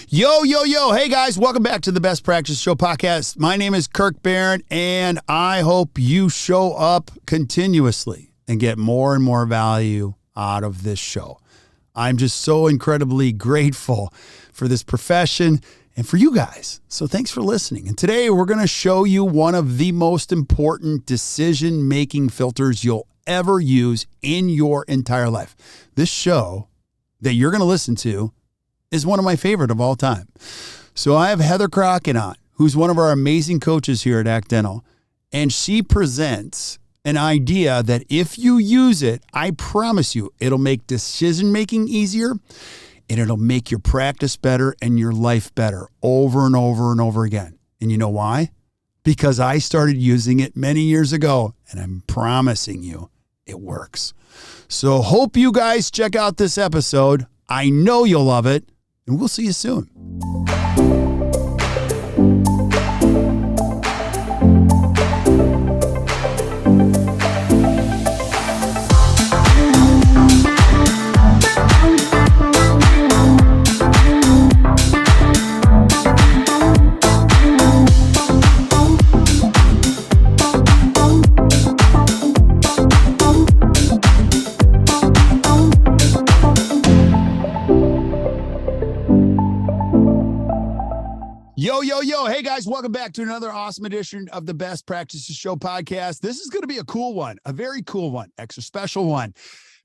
Yo, yo, yo. Hey, guys. Welcome back to the Best Practice Show podcast. My name is Kirk Behrendt, and I hope you show up continuously and get more and more value out of this show. I'm just so incredibly grateful for this profession and for you guys. So thanks for listening. And today we're going to show you one of the most important decision-making filters you'll ever use in your entire life. This show that you're going to listen to is one of my favorite of all time. So I have Heather Crockett on, who's one of our amazing coaches here at Act Dental, and she presents an idea that if you use it, I promise you, it'll make decision-making easier, and it'll make your practice better and your life better over and over and over again. And you know why? Because I started using it many years ago, and I'm promising you, it works. So hope you guys check out this episode. I know you'll love it. And we'll see you soon. Yo, yo, yo. Hey, guys. Welcome back to another awesome edition of the Best Practices Show podcast. This is going to be a cool one, a very cool one, extra special one,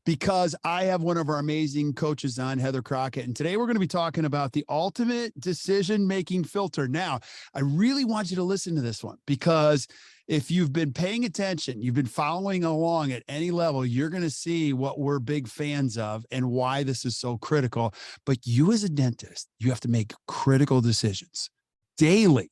because I have one of our amazing coaches on, Heather Crockett. And today we're going to be talking about the ultimate decision-making filter. Now, I really want you to listen to this one, because if you've been paying attention, you've been following along at any level, you're going to see what we're big fans of and why this is so critical. But you as a dentist, you have to make critical decisions daily,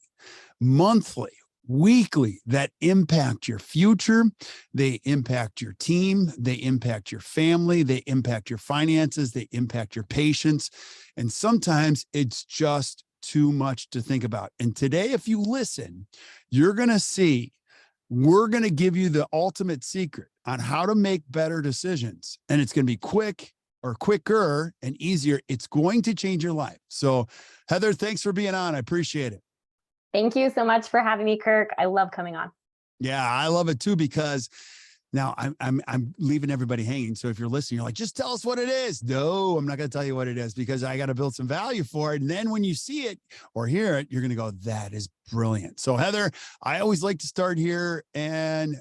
monthly, weekly, that impact your future. They impact your team. They impact your family. They impact your finances. They impact your patients. And sometimes it's just too much to think about. And today, if you listen, you're going to see we're going to give you the ultimate secret on how to make better decisions. And it's going to be quick or quicker and easier. It's going to change your life. So Heather, thanks for being on. I appreciate it. Thank you so much for having me, Kirk. I love coming on. Yeah, I love it too, because now I'm leaving everybody hanging. So if you're listening, you're like, just tell us what it is. No, I'm not going to tell you what it is, because I got to build some value for it. And then when you see it or hear it, you're going to go, that is brilliant. So Heather, I always like to start here and,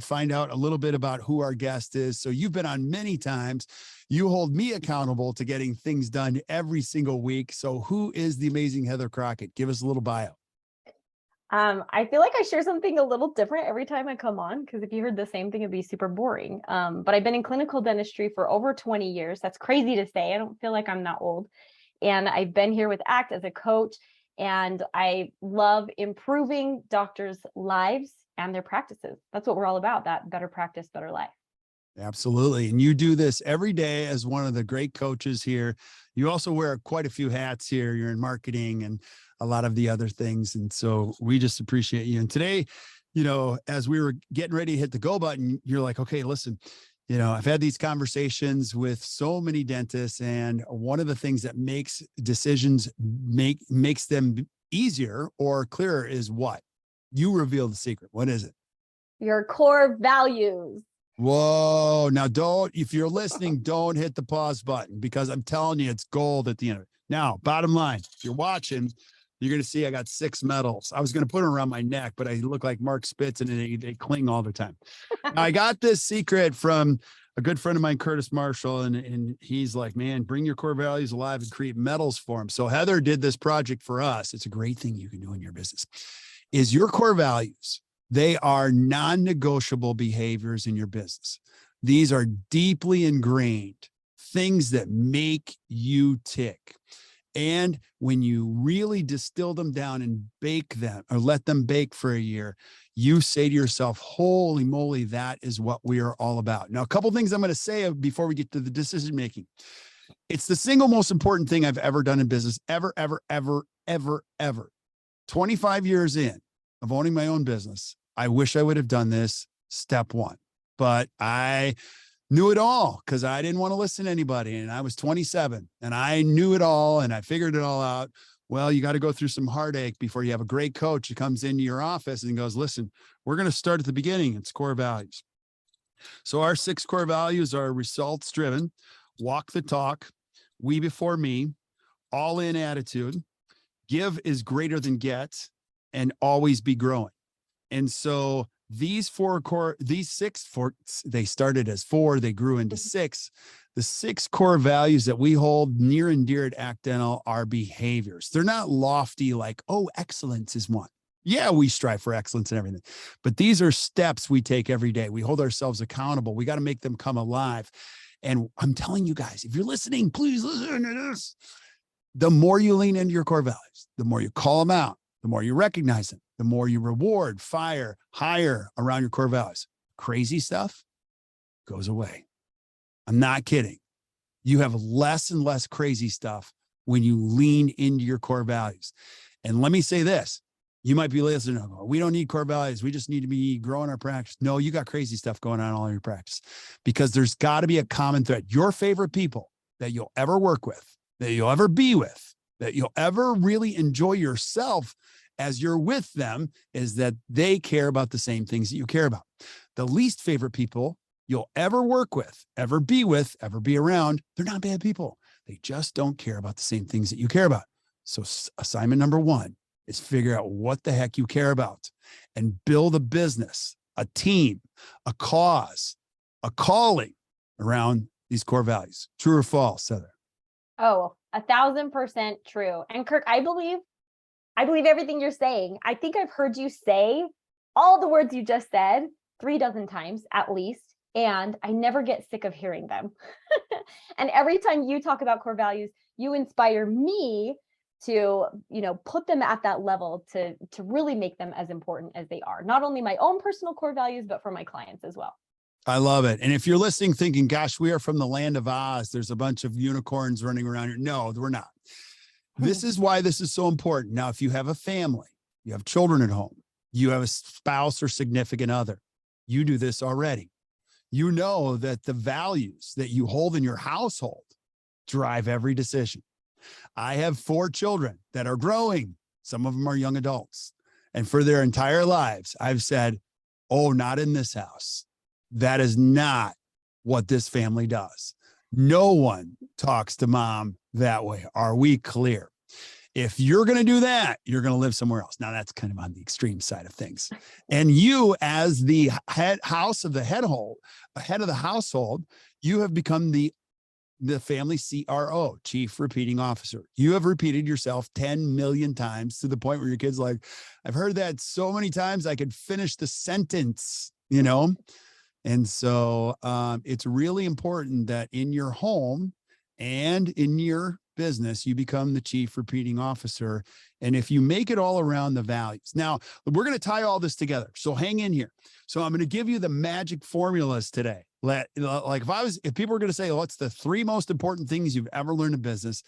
find out a little bit about who our guest is. So you've been on many times. You hold me accountable to getting things done every single week. So who is the amazing Heather Crockett? Give us a little bio. I feel like I share something a little different every time I come on, because if you heard the same thing, it'd be super boring. But I've been in clinical dentistry for over 20 years. That's crazy to say. I don't feel like I'm that old. And I've been here with ACT as a coach, and I love improving doctors' lives and their practices. That's what we're all about, that better practice, better life. Absolutely. And you do this every day as one of the great coaches here. You also wear quite a few hats here. You're in marketing and a lot of the other things. And so we just appreciate you. And today, as we were getting ready to hit the go button, you're like, okay, listen, I've had these conversations with so many dentists, and one of the things that makes decisions makes them easier or clearer is what? You reveal the secret. What is it? Your core values. Whoa. Now if you're listening, don't hit the pause button, because I'm telling you, it's gold at the end of it. Now, bottom line, if you're watching, you're going to see I got 6 medals. I was going to put them around my neck, but I look like Mark Spitz, and they cling all the time. Now, I got this secret from a good friend of mine, Curtis Marshall, and he's like, man, bring your core values alive and create medals for them. So Heather did this project for us. It's a great thing you can do in your business. Is your core values. They are non-negotiable behaviors in your business. These are deeply ingrained things that make you tick. And when you really distill them down and bake them, or let them bake for a year, you say to yourself, holy moly, that is what we are all about. Now, a couple of things I'm going to say before we get to the decision making. It's the single most important thing I've ever done in business, ever, ever, ever, ever, ever. 25 years in of owning my own business, I wish I would have done this step one, but I Knew it all because I didn't want to listen to anybody. And I was 27 and I knew it all and I figured it all out. Well, you got to go through some heartache before you have a great coach who comes into your office and goes, listen, we're going to start at the beginning. It's core values. So our 6 core values are results driven, walk the talk, we before me, all in attitude, give is greater than get, and always be growing. And so these 6, they started as 4, they grew into 6. The 6 core values that we hold near and dear at Act Dental are behaviors. They're not lofty like, oh, excellence is one. Yeah, we strive for excellence and everything, but these are steps we take every day. We hold ourselves accountable. We got to make them come alive. And I'm telling you guys, if you're listening, please listen to this. The more you lean into your core values, the more you call them out, the more you recognize them, the more you reward, fire, hire around your core values. Crazy stuff goes away. I'm not kidding. You have less and less crazy stuff when you lean into your core values. And let me say this. You might be listening, we don't need core values. We just need to be growing our practice. No, you got crazy stuff going on in all your practice because there's got to be a common thread. Your favorite people that you'll ever work with, that you'll ever be with, that you'll ever really enjoy yourself as you're with them is that they care about the same things that you care about. The least favorite people you'll ever work with, ever be around, they're not bad people. They just don't care about the same things that you care about. So assignment number 1 is figure out what the heck you care about and build a business, a team, a cause, a calling around these core values. True or false, Heather? Oh, 1,000% true. And Kirk, I believe everything you're saying. I think I've heard you say all the words you just said 3 dozen times at least, and I never get sick of hearing them. And every time you talk about core values, you inspire me to, put them at that level to really make them as important as they are. Not only my own personal core values, but for my clients as well. I love it. And if you're listening thinking, gosh, we are from the land of Oz, there's a bunch of unicorns running around here. No, we're not. This is why this is so important. Now, if you have a family, you have children at home, you have a spouse or significant other, you do this already. You know that the values that you hold in your household drive every decision. I have 4 children that are growing. Some of them are young adults. And for their entire lives, I've said, oh, not in this house. That is not what this family does. No one talks to mom that way. Are we clear? If you're going to do that, you're going to live somewhere else. Now that's kind of on the extreme side of things. And you, as the head of the household, you have become the family CRO, Chief Repeating Officer. You have repeated yourself 10 million times to the point where your kid's like, I've heard that so many times I could finish the sentence, And so it's really important that in your home and in your business, you become the Chief Repeating Officer. And if you make it all around the values. Now, we're going to tie all this together. So hang in here. So I'm going to give you the magic formulas today. If people were going to say, what's the 3 most important things you've ever learned in business?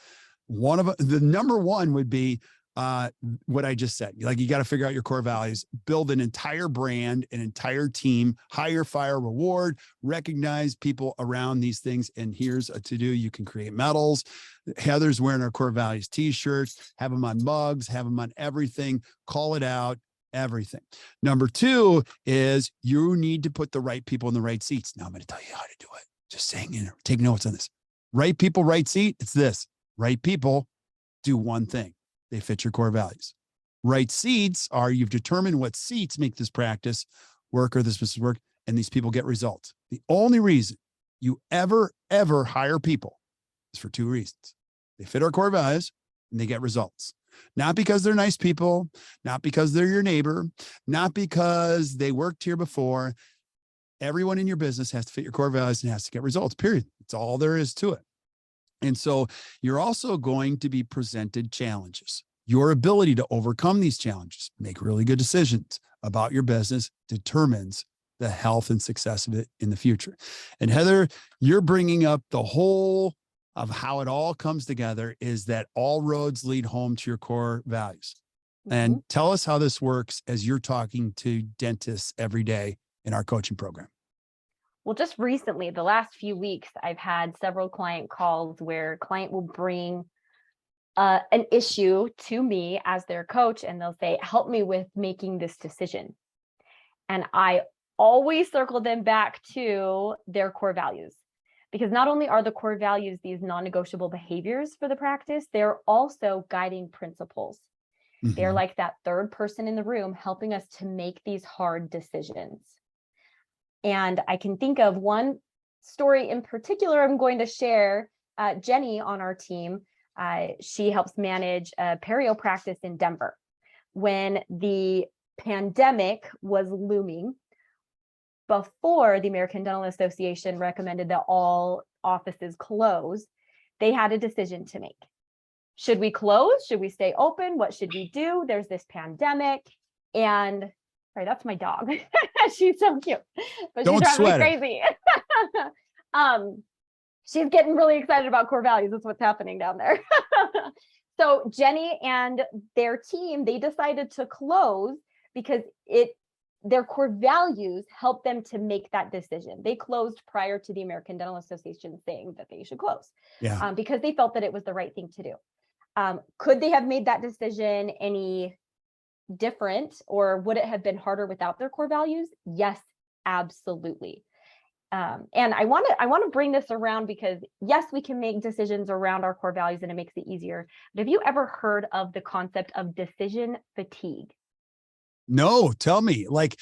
The number 1 would be what I just said. You got to figure out your core values, build an entire brand, an entire team, hire, fire, reward, recognize people around these things. And here's a to-do. You can create medals. Heather's wearing our core values t-shirts, have them on mugs, have them on everything, call it out, everything. Number 2 is you need to put the right people in the right seats. Now I'm going to tell you how to do it. Just saying, take notes on this. Right people, right seat. It's this. Right people do one thing. They fit your core values. Right seats are you've determined what seats make this practice work or this business work, and these people get results. The only reason you ever hire people is for 2 reasons. They fit our core values and they get results. Not because they're nice people, not because they're your neighbor, not because they worked here before. Everyone in your business has to fit your core values and has to get results, period. It's all there is to it. And so you're also going to be presented challenges. Your ability to overcome these challenges, make really good decisions about your business determines the health and success of it in the future. And Heather, you're bringing up the whole of how it all comes together is that all roads lead home to your core values. Mm-hmm. And tell us how this works as you're talking to dentists every day in our coaching program. Well, just recently, the last few weeks, I've had several client calls where client will bring an issue to me as their coach, and they'll say, help me with making this decision. And I always circle them back to their core values, because not only are the core values these non-negotiable behaviors for the practice, they're also guiding principles. They're Mhm. like that third person in the room helping us to make these hard decisions. And I can think of one story in particular I'm going to share. Jenny on our team, she helps manage a perio practice in Denver. When the pandemic was looming, before the American Dental Association recommended that all offices close, they had a decision to make. Should we close? Should we stay open? What should we do? There's this pandemic. And sorry, that's my dog. She's so cute, but Don't she drives me sweat it. crazy. She's getting really excited about core values. That's what's happening down there. So Jenny and their team, they decided to close because their core values helped them to make that decision. They closed prior to the American Dental Association saying that they should close, Yeah. because they felt that it was the right thing to do. Could they have made that decision any different, or would it have been harder without their core values? Yes, absolutely. And I want to bring this around because yes, we can make decisions around our core values and it makes it easier. But have you ever heard of the concept of decision fatigue? No, tell me. Like,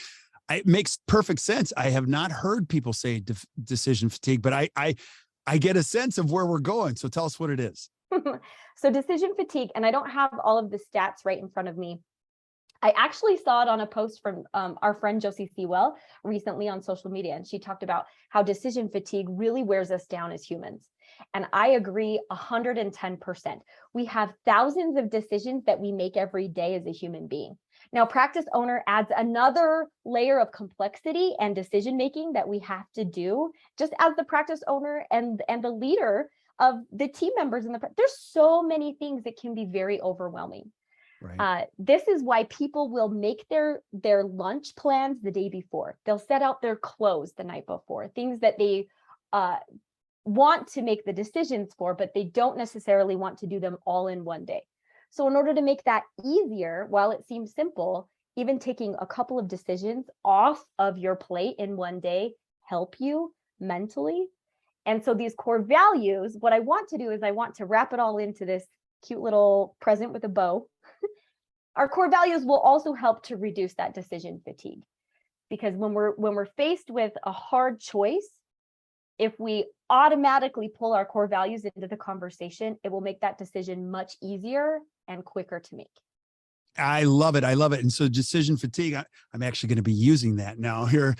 it makes perfect sense. I have not heard people say decision fatigue, but I get a sense of where we're going. So tell us what it is. So decision fatigue, and I don't have all of the stats right in front of me. I actually saw it on a post from our friend Josie Sewell recently on social media, and she talked about how decision fatigue really wears us down as humans. And I agree 110%. We have thousands of decisions that we make every day as a human being. Now, practice owner adds another layer of complexity and decision making that we have to do just as the practice owner and the leader of the team members in the there's so many things that can be very overwhelming. Right. This is why people will make their lunch plans the day before. They'll set out their clothes the night before, things that they want to make the decisions for, but they don't necessarily want to do them all in one day. So in order to make that easier, while it seems simple, even taking a couple of decisions off of your plate in one day help you mentally. And so these core values, what I want to do is I want to wrap it all into this cute little present with a bow. Our core values will also help to reduce that decision fatigue, because when we're faced with a hard choice, if we automatically pull our core values into the conversation, it will make that decision much easier and quicker to make. I love it. I love it. And so decision fatigue, I'm actually going to be using that now here.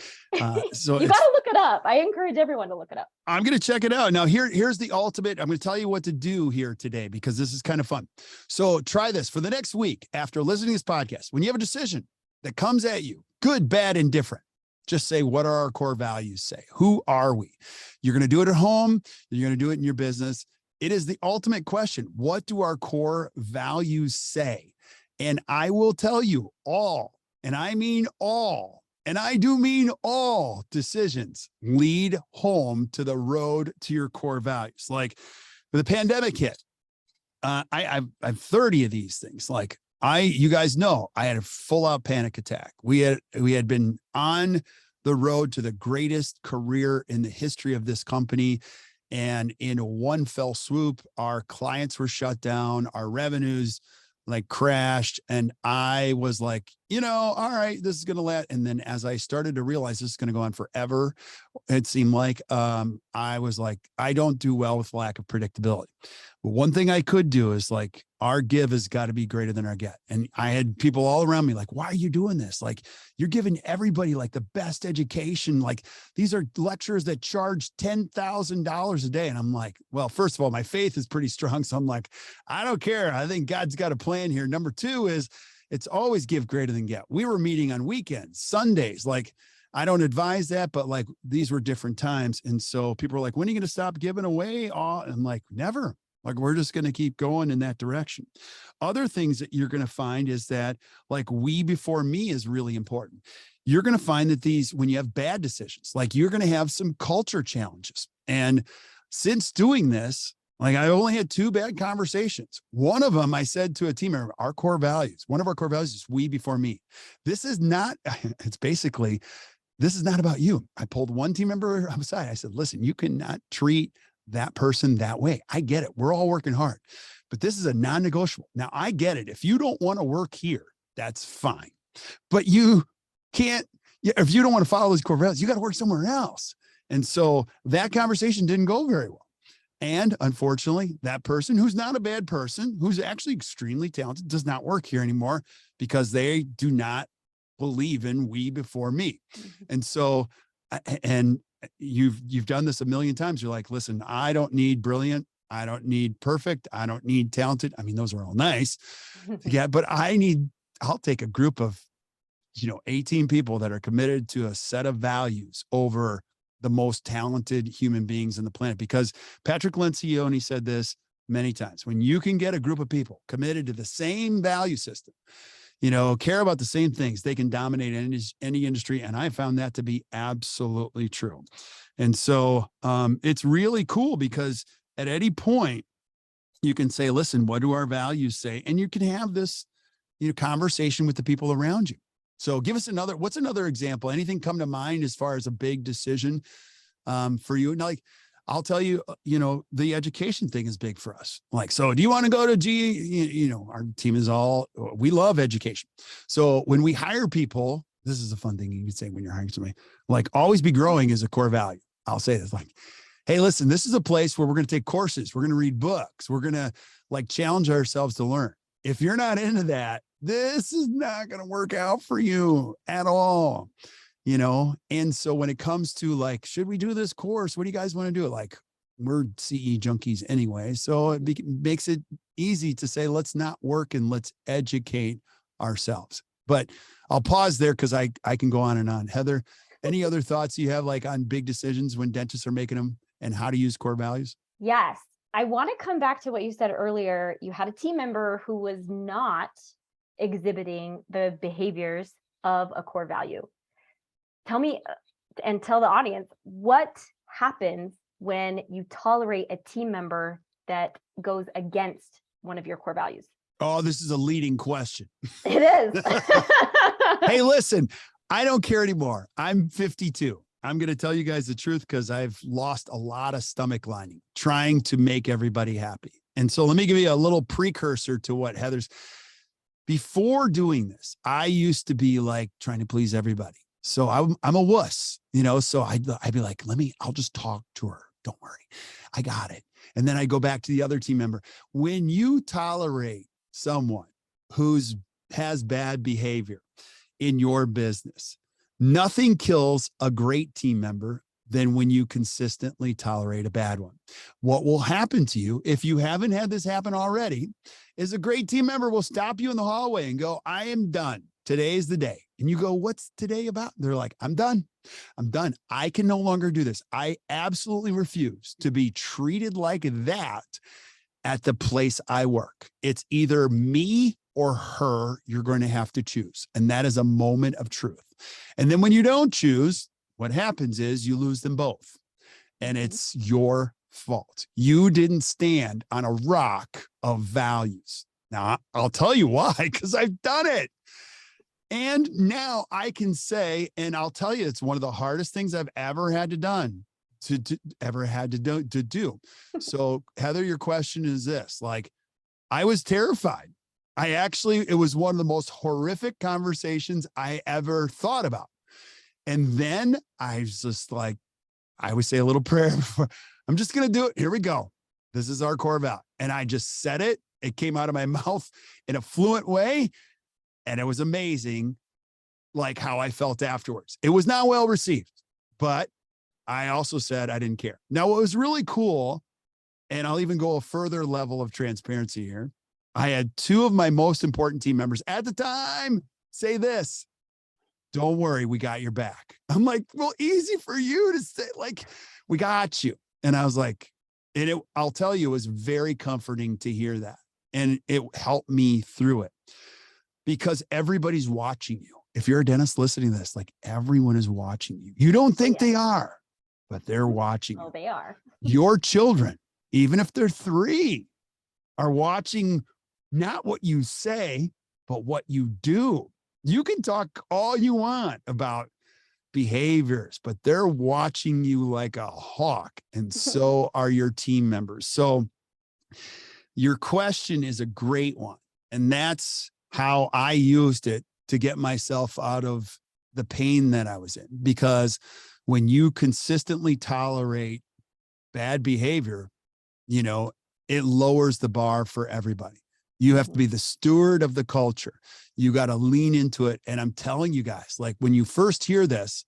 So You got to look it up. I encourage everyone to look it up. I'm going to check it out. Now, here's the ultimate. I'm going to tell you what to do here today because this is kind of fun. So try this for the next week after listening to this podcast. When you have a decision that comes at you, good, bad, and different, just say, what are our core values say? Who are we? You're going to do it at home. You're going to do it in your business. It is the ultimate question. What do our core values say? And I will tell you all, and I mean all, and I do mean all decisions lead home to the road to your core values. Like when the pandemic hit, I've 30 of these things. Like you guys know, I had a full out panic attack. We had been on the road to the greatest career in the history of this company. And in one fell swoop, our clients were shut down, our revenues like crashed. And I was like, all right, this is going to last. And then as I started to realize this is going to go on forever, it seemed like, I was like, I don't do well with lack of predictability. But one thing I could do is like, our give has got to be greater than our get. And I had people all around me like, why are you doing this? Like, you're giving everybody like the best education. Like, these are lecturers that charge $10,000 a day. And I'm like, well, first of all, my faith is pretty strong. So I'm like, I don't care. I think God's got a plan here. Number two is it's always give greater than get. We were meeting on weekends, Sundays. Like, I don't advise that, but like these were different times. And so people were like, when are you going to stop giving away? And I'm like, never. Like, we're just going to keep going in that direction. Other things that you're going to find is that, like, we before me is really important. You're going to find that when you have bad decisions, like, you're going to have some culture challenges. And since doing this, like, I only had 2 bad conversations. One of them, I said to a team member, one of our core values is we before me. This is not, it's basically, this is not about you. I pulled one team member aside. I said, listen, you cannot treat that person that way. I get it. We're all working hard, but this is a non-negotiable. Now, I get it. If you don't want to work here, that's fine, but you can't, if you don't want to follow these core values, you got to work somewhere else. And so that conversation didn't go very well. And unfortunately, that person, who's not a bad person, who's actually extremely talented, does not work here anymore because they do not believe in we before me. And so, and you've done this a million times. You're like, listen, I don't need brilliant. I don't need perfect. I don't need talented. I mean, those are all nice. Yeah. But I'll take a group of, 18 people that are committed to a set of values over the most talented human beings on the planet. Because Patrick Lencioni said this many times, when you can get a group of people committed to the same value system, care about the same things, they can dominate any industry. And I found that to be absolutely true. And so it's really cool because at any point you can say, listen, what do our values say? And you can have this, conversation with the people around you. So give us what's another example? Anything come to mind as far as a big decision for you? And like, I'll tell you, the education thing is big for us. Like, so do you want to go to our team we love education. So when we hire people, this is a fun thing you can say when you're hiring somebody, like, always be growing is a core value. I'll say this, like, hey, listen, this is a place where we're going to take courses. We're going to read books. We're going to challenge ourselves to learn. If you're not into that, this is not going to work out for you at all. And so when it comes to like, should we do this course? What do you guys want to do? Like, we're CE junkies anyway. So it makes it easy to say, let's not work and let's educate ourselves. But I'll pause there because I can go on and on. Heather, any other thoughts you have like on big decisions when dentists are making them and how to use core values? Yes. I want to come back to what you said earlier. You had a team member who was not exhibiting the behaviors of a core value. Tell me and tell the audience, what happens when you tolerate a team member that goes against one of your core values? Oh, this is a leading question. It is. Hey, listen, I don't care anymore. I'm 52. I'm going to tell you guys the truth because I've lost a lot of stomach lining trying to make everybody happy. And so let me give you a little precursor to what Heather's. Before doing this, I used to be like trying to please everybody. So I'm a wuss, so I'd be like, I'll just talk to her. Don't worry. I got it. And then I go back to the other team member. When you tolerate someone has bad behavior in your business, nothing kills a great team member than when you consistently tolerate a bad one. What will happen to you if you haven't had this happen already is a great team member will stop you in the hallway and go, I am done. Today's the day. And you go, what's today about? They're like, I'm done. I'm done. I can no longer do this. I absolutely refuse to be treated like that at the place I work. It's either me or her you're going to have to choose. And that is a moment of truth. And then when you don't choose, what happens is you lose them both. And it's your fault. You didn't stand on a rock of values. Now, I'll tell you why, because I've done it. And now I can say, and I'll tell you, it's one of the hardest things I've ever had to do. So Heather, your question is this, like, I was terrified. It was one of the most horrific conversations I ever thought about. And then I was just like, I would say a little prayer before, I'm just going to do it. Here we go. This is our core value. And I just said it. It came out of my mouth in a fluent way. And it was amazing, like how I felt afterwards. It was not well received, but I also said I didn't care. Now, what was really cool, and I'll even go a further level of transparency here. I had 2 of my most important team members at the time say this, don't worry, we got your back. I'm like, well, easy for you to say, like, we got you. And I was like, And I'll tell you, it was very comforting to hear that. And it helped me through it because everybody's watching you. If you're a dentist listening to this, like everyone is watching you. You don't think they are, but they're watching you. Oh, they are. Your children, even if they're 3, are watching not what you say, but what you do. You can talk all you want about behaviors, but they're watching you like a hawk. And so are your team members. So your question is a great one. And that's how I used it to get myself out of the pain that I was in. Because when you consistently tolerate bad behavior, it lowers the bar for everybody. You have to be the steward of the culture. You got to lean into it. And I'm telling you guys, like when you first hear this,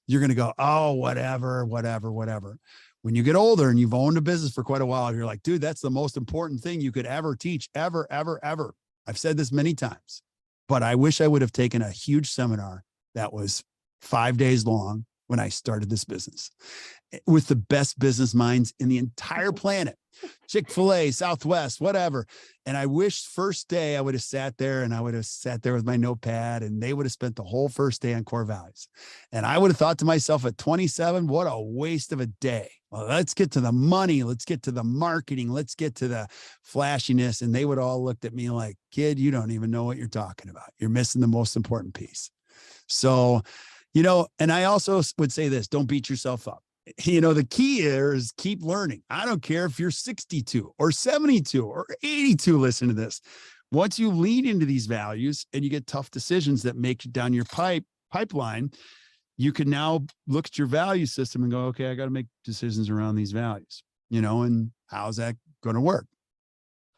you're going to go, oh, whatever. When you get older and you've owned a business for quite a while, you're like, dude, that's the most important thing you could ever teach, ever. I've said this many times, but I wish I would have taken a huge seminar that was 5 days long when I started this business with the best business minds in the entire planet. Chick-fil-A, Southwest, whatever. And I wish first day I would have sat there with my notepad and they would have spent the whole first day on core values. And I would have thought to myself at 27, what a waste of a day. Well, let's get to the money. Let's get to the marketing. Let's get to the flashiness. And they would all looked at me like, kid, you don't even know what you're talking about. You're missing the most important piece. So, and I also would say this, don't beat yourself up. The key here is keep learning. I don't care if you're 62 or 72 or 82, listen to this. Once you lean into these values and you get tough decisions that make you down your pipeline, you can now look at your value system and go, okay, I got to make decisions around these values, and how's that going to work?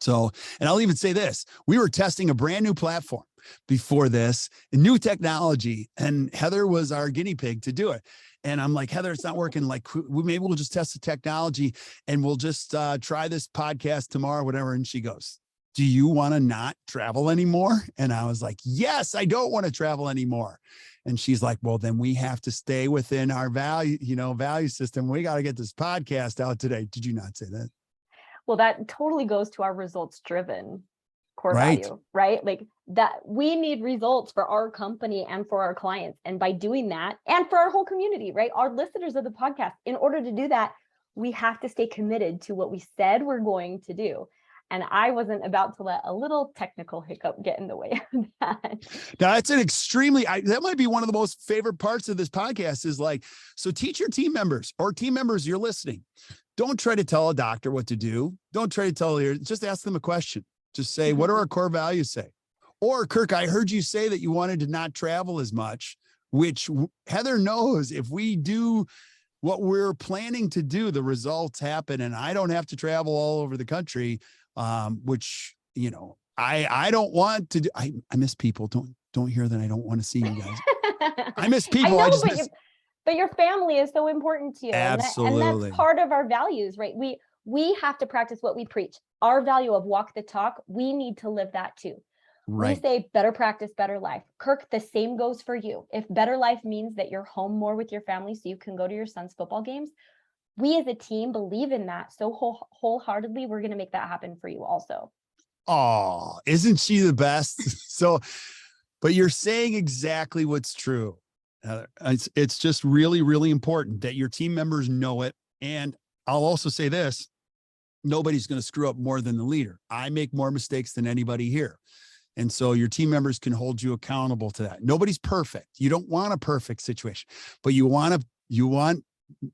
So, and I'll even say this, we were testing a brand new platform before this, new technology, and Heather was our guinea pig to do it. And I'm like, Heather, it's not working. Like, maybe we'll just test the technology and we'll just try this podcast tomorrow, whatever. And she goes, do you want to not travel anymore? And I was like, yes, I don't want to travel anymore. And she's like, well, then we have to stay within our value system. We got to get this podcast out today. Did you not say that? Well, that totally goes to our results driven core Right. value, right? Like that we need results for our company and for our clients. And by doing that, and for our whole community, right? Our listeners of the podcast, in order to do that, we have to stay committed to what we said we're going to do. And I wasn't about to let a little technical hiccup get in the way of that. Now, that's that might be one of the most favorite parts of this podcast is like, so teach your team members or team members you're listening. Don't try to tell a doctor what to do. Don't try to just ask them a question. Just say, what do our core values say? Or Kirk, I heard you say that you wanted to not travel as much, which Heather knows if we do what we're planning to do, the results happen and I don't have to travel all over the country. Which, I don't want to do. I miss people. Don't hear that. I don't want to see you guys. I miss people. I know, but your family is so important to you. Absolutely. And that's part of our values, right? We have to practice what we preach. Our value of walk the talk, we need to live that too. Right. We say better practice, better life. Kirk, the same goes for you. If better life means that you're home more with your family so you can go to your son's football games, we as a team believe in that so wholeheartedly. We're going to make that happen for you also. Oh, isn't she the best? So, but you're saying exactly what's true. It's just really, really important that your team members know it. And I'll also say this, nobody's going to screw up more than the leader. I make more mistakes than anybody here. And so your team members can hold you accountable to that. Nobody's perfect. You don't want a perfect situation, but you want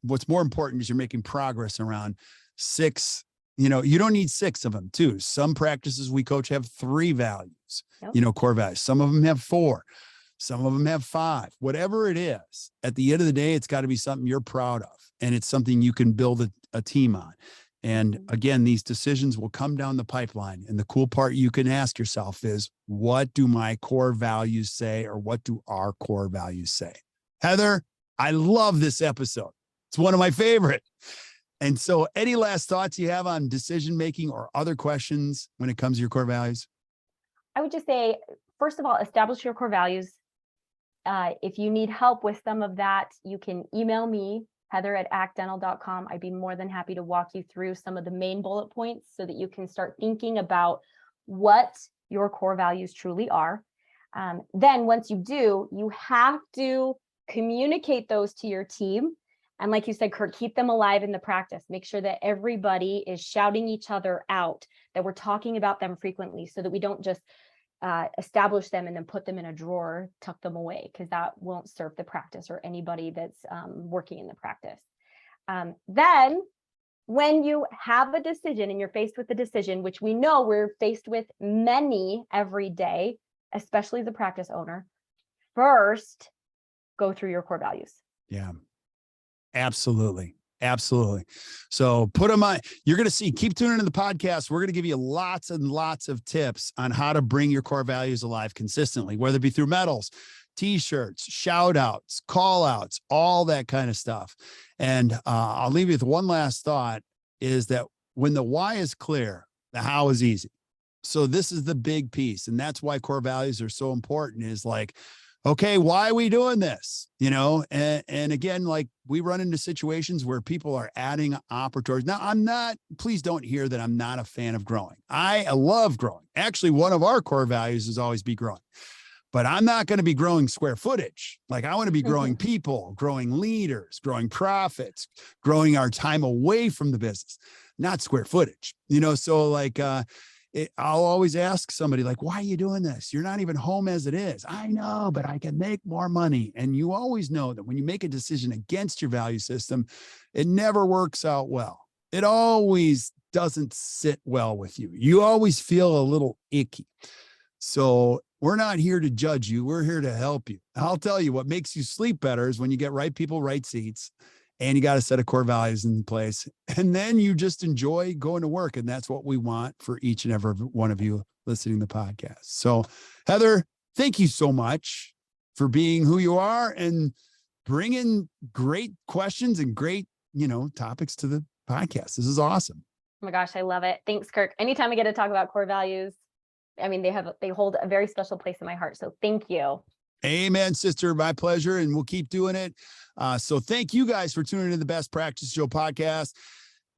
what's more important is you're making progress around 6. You don't need 6 of them too. Some practices we coach have 3 values, core values. Some of them have 4. Some of them have 5, whatever it is. At the end of the day, it's got to be something you're proud of. And it's something you can build a team on. And again, these decisions will come down the pipeline. And the cool part you can ask yourself is, what do my core values say? Or what do our core values say? Heather, I love this episode. It's one of my favorite. And so any last thoughts you have on decision-making or other questions when it comes to your core values? I would just say, first of all, establish your core values. If you need help with some of that, you can email me heather@actdental.com. I'd be more than happy to walk you through some of the main bullet points so that you can start thinking about what your core values truly are. Then once you do, you have to communicate those to your team. And like you said, Kirk, keep them alive in the practice. Make sure that everybody is shouting each other out, that we're talking about them frequently so that we don't just establish them and then put them in a drawer, tuck them away, because that won't serve the practice or anybody that's working in the practice. Then when you have a decision and you're faced with a decision, which we know we're faced with many every day, especially the practice owner, first go through your core values. Yeah, absolutely. Absolutely. So put them on. You're going to see, keep tuning into the podcast. We're going to give you lots and lots of tips on how to bring your core values alive consistently, whether it be through medals, t-shirts, shout outs, call outs, all that kind of stuff. And I'll leave you with one last thought is that when the why is clear, the how is easy. So this is the big piece. And that's why core values are so important is like, okay, why are we doing this? You know, and again, like we run into situations where people are adding operators. Now, please don't hear that I'm not a fan of growing. I love growing. Actually, one of our core values is always be growing. But I'm not going to be growing square footage. Like I want to be growing people, growing leaders, growing profits, growing our time away from the business, not square footage. You know, so like, I'll always ask somebody like, why are you doing this? You're not even home as it is. I know, but I can make more money. And you always know that when you make a decision against your value system, it never works out well. It always doesn't sit well with you. You always feel a little icky. So we're not here to judge you. We're here to help you. I'll tell you what makes you sleep better is when you get right people, right seats. And you got a set of core values in place. And then you just enjoy going to work. And that's what we want for each and every one of you listening to the podcast. So Heather, thank you so much for being who you are and bringing great questions and great, topics to the podcast. This is awesome. Oh my gosh, I love it. Thanks, Kirk. Anytime I get to talk about core values, I mean, they hold a very special place in my heart. So thank you. Amen, sister. My pleasure. And we'll keep doing it. So thank you guys for tuning in to the Best Practice Show podcast.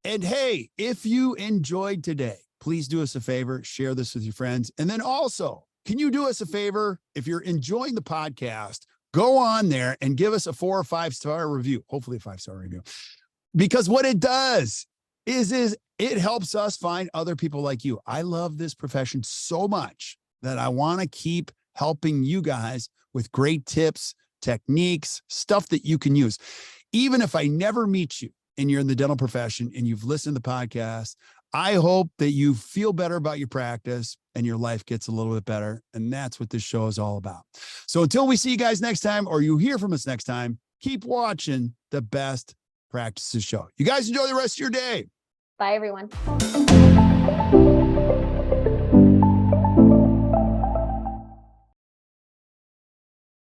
And hey, if you enjoyed today, please do us a favor, share this with your friends. And then also, can you do us a favor? If you're enjoying the podcast, go on there and give us a 4 or 5 star review, hopefully a 5-star review, because what it does is it helps us find other people like you. I love this profession so much that I want to keep helping you guys with great tips, techniques, stuff that you can use. Even if I never meet you and you're in the dental profession and you've listened to the podcast, I hope that you feel better about your practice and your life gets a little bit better. And that's what this show is all about. So until we see you guys next time, or you hear from us next time, keep watching the Best Practices Show. You guys enjoy the rest of your day. Bye, everyone.